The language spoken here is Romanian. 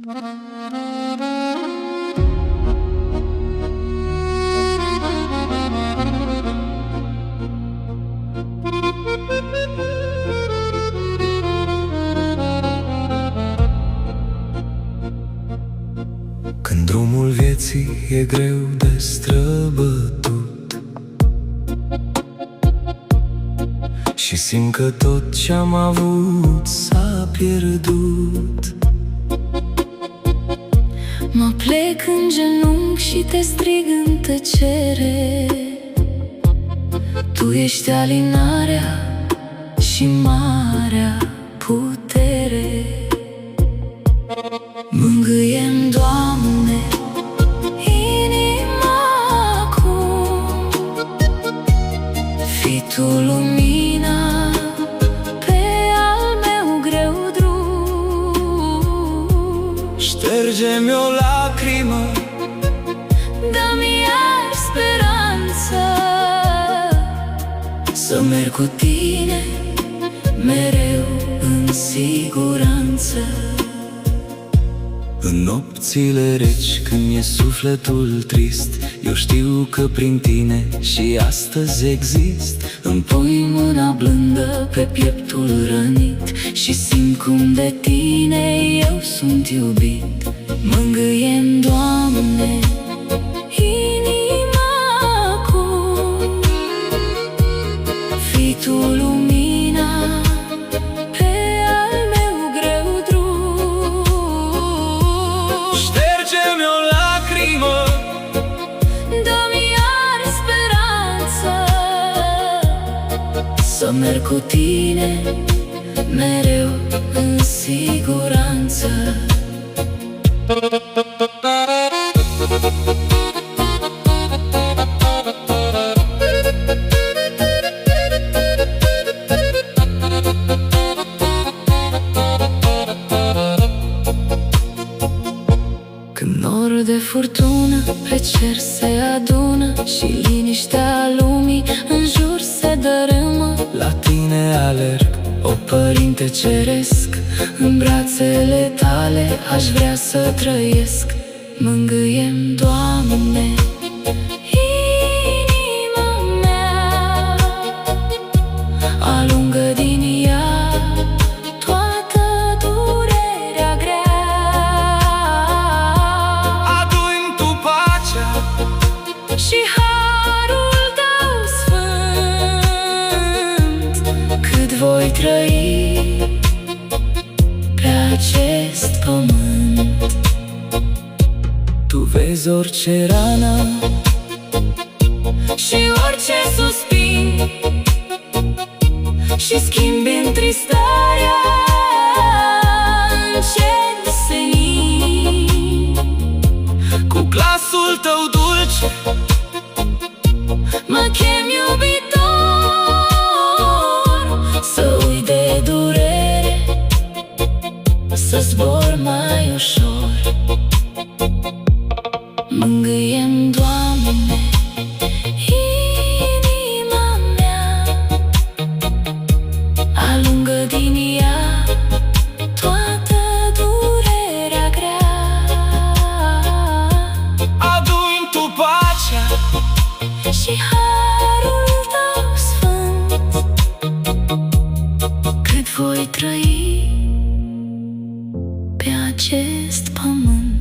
Când drumul vieții e greu de străbătut și simt că tot ce-am avut s-a pierdut, mă plec în genunchi și te strig în tăcere. Tu ești alinarea și marea putere. Mângâie-mi, Doamne, inima acum. Fii Tu lumina pe al meu greu drum. șterge-mi o lacrimă, dă-mi iar speranță, să merg cu Tine mereu în siguranță. în nopțile reci, când e sufletul trist, eu știu că prin Tine și astăzi exist. Îmi pui mâna blândă pe pieptul rănit și simt cum de Tine eu sunt iubit. Mângâie-mi, Doamne, inima acum. Fii Tu lumina pe al meu greu drum. Șterge-mi o lacrimă, Dă-mi iar speranță, să merg cu Tine mereu în siguranță. Când nor de furtună pe cer se adună și liniștea lumii în jur se dărâmă, la Tine alerg, o Părinte Ceresc, în brațele Tale aș vrea să trăiesc. Mângâie-mi, Doamne, inima mea, alungă din ea toată durerea grea. adu-mi Tu pacea Și harul Tău sfânt, cât voi trăi pe acest pământ. Tu vezi orice rană Și orice suspin și schimbi întristarea în cer senin. cu glasul Tău dulce, Mă chem iubitor, să uit de durere, să zbor mai ușor. Mângâie-mi, Doamne, inima mea, alungă din ea toată durerea grea. adu-mi Tu pacea Și harul Tău sfânt, cât voi trăi pe acest pământ.